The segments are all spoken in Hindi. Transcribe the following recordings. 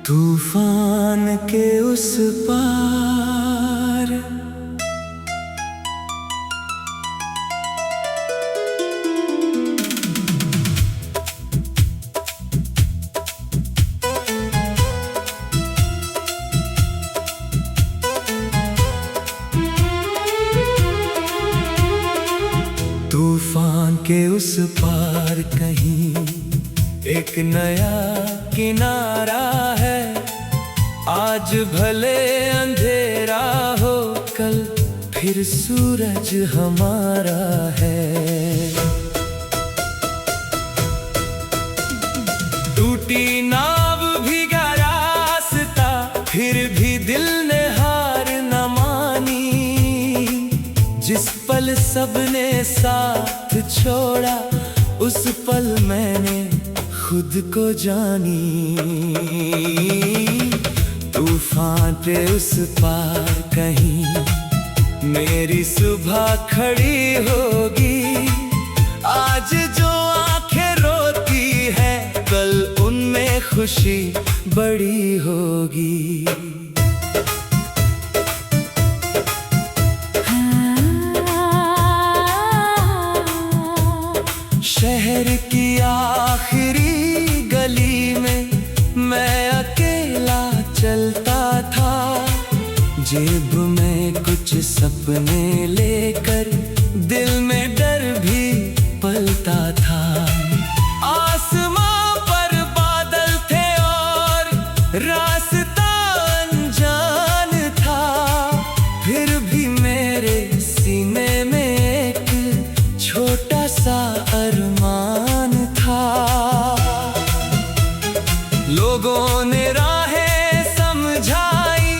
तूफान के उस पार तूफान के उस पार कहीं एक नया किनारा है। आज भले अंधेरा हो, कल फिर सूरज हमारा है। टूटी नाव भीगा रास्ता, फिर भी दिल ने हार न मानी। जिस पल सबने साथ छोड़ा, उस पल मैंने खुद को जानी। तूफान पे उस पार कहीं मेरी सुबह खड़ी होगी। आज जो आंखें रोती है, कल उनमें खुशी बड़ी होगी। शहर की आखिरी गली में मैं अकेला चलता था। जेब में कुछ सपने लेकर, दिल में डर भी पलता था। आसमां पर बादल थे और रास्ता अनजान था। फिर भी मेरे सीने में एक छोटा सा अरमान था। लोगों ने राहें समझाई,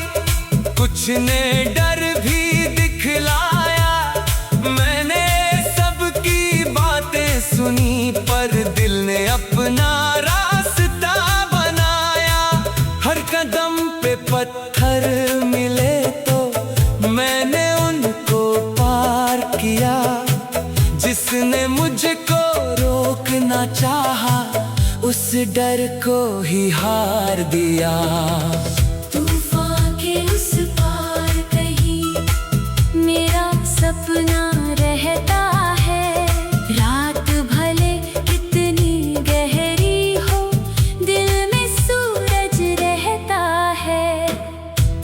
कुछ ने डर भी दिखलाया। मैंने सबकी बातें सुनी, पर दिल ने अपना रास्ता बनाया। हर कदम पे पत्थर मिले तो मैंने उनको पार किया। जिसने मुझको रोकना चाहा, उस डर को ही हार दिया। तूफान के उस पार कहीं मेरा सपना रहता है। रात भले कितनी गहरी हो, दिल में सूरज रहता है।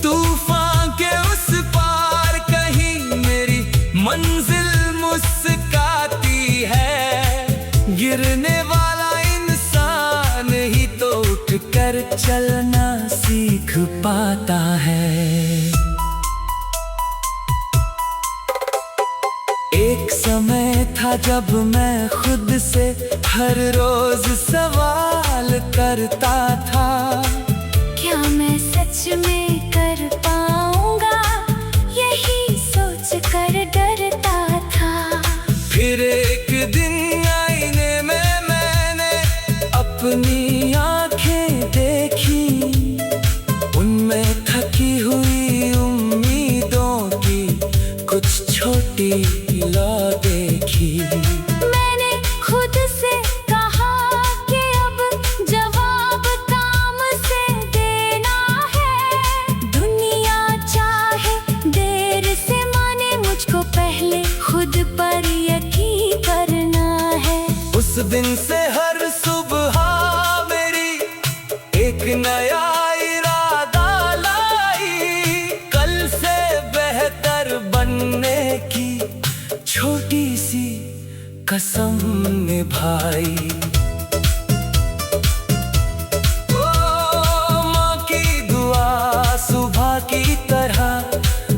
तूफान के उस पार कहीं मेरी मंजिल मुस्कुराती है। गिरने वाला इंसान ही तो उठकर चलना सीख पाता है। एक समय था जब मैं खुद से हर रोज सवाल करता था। क्या मैं सच में कर पाऊंगा, यही सोच कर डरता था। फिर एक दिन आईने में मैंने अपनी आंखें देखी। उनमें थकी हुई उम्मीदों की कुछ छोटी लौ देखी। मैंने खुद से कहा कि अब जवाब काम से देना है। दुनिया चाहे देर से माने, मुझको पहले खुद पर यकीन करना है। उस दिन से हर सुबह मेरी एक नया इरादा लाई। कल से बेहतर बनने की छोटी सी कसम निभाई। ओ माँ की दुआ सुबह की तरह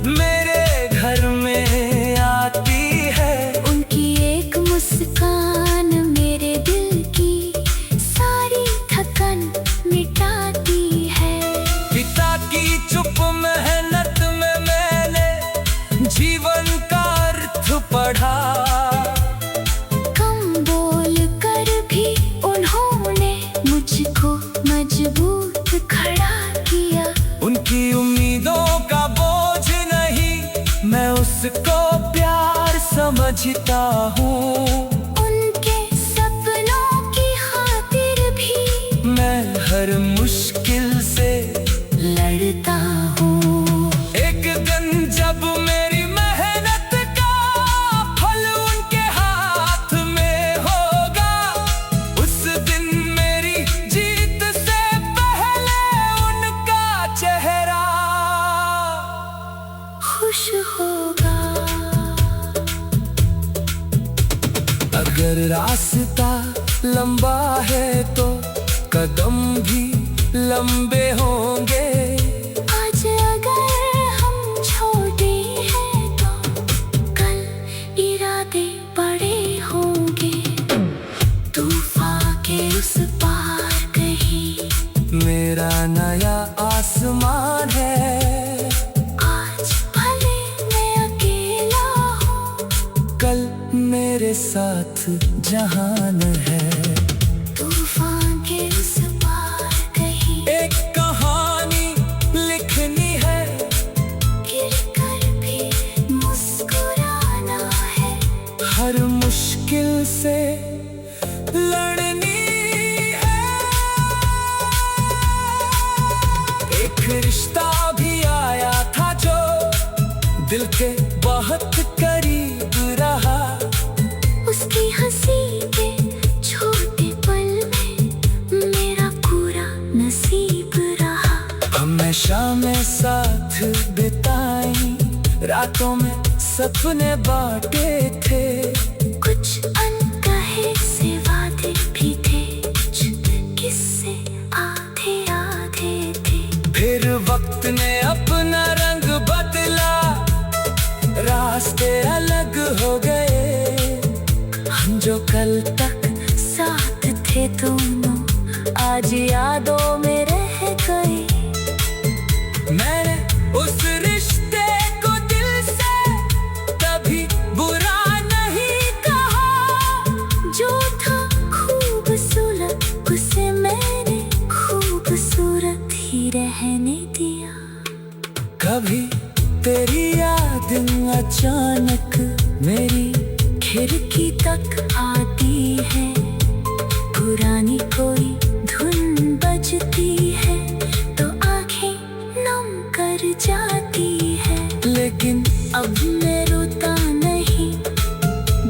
मेरे घर में आती है। उनकी एक मुस्कान मेरे दिल की सारी थकन मिटाती है। पिता की चुप मेहनत में मैंने जीवन का अर्थ पढ़ा। कम बोल कर भी रास्ता लंबा है तो कदम भी लंबे होंगे। आज अगर हम छोटे हैं तो कल इरादे बड़े होंगे। तूफान के उस पार कहीं मेरा नया आसमान है। आज भले मैं अकेला हूँ, कल मेरे साथ जहान है। तूफान के उस पार कहीं एक कहानी लिखनी है, गिर कर भी मुस्कुराना है। हर मुश्किल से लड़नी है। एक रिश्ता भी आया था जो दिल के बहुत करीब रहा। उसकी हंसी के छोटे पल में मेरा पूरा नसीब रहा। हमेशा में साथ बिताई रातों में सपने बांटे थे। कुछ अनकहे से वादे भी थे, कुछ किस्से आधे आधे थे। फिर वक्त ने अपना रंग बदला, रास्ते अलग हो गए। हम जो कल तक साथ थे दोनों आज यादों में रह गए। मैंने उस रिश्ते को दिल से कभी बुरा नहीं कहा। जो था खूबसूरत उसे मैंने खूबसूरत ही रहने दिया। कभी तेरी याद अचानक मेरी खिड़की तक आती है। पुरानी कोई धुन बजती है तो आंखें नम कर जाती है। लेकिन अब मैं रोता नहीं,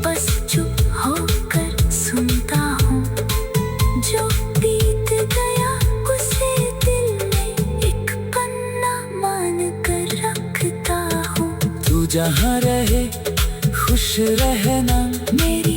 बस चुप होकर सुनता हूँ। जो बीत गया उसे दिल में एक पन्ना मान कर रखता हूँ। तू जहाँ रहे खुश रहना मेरी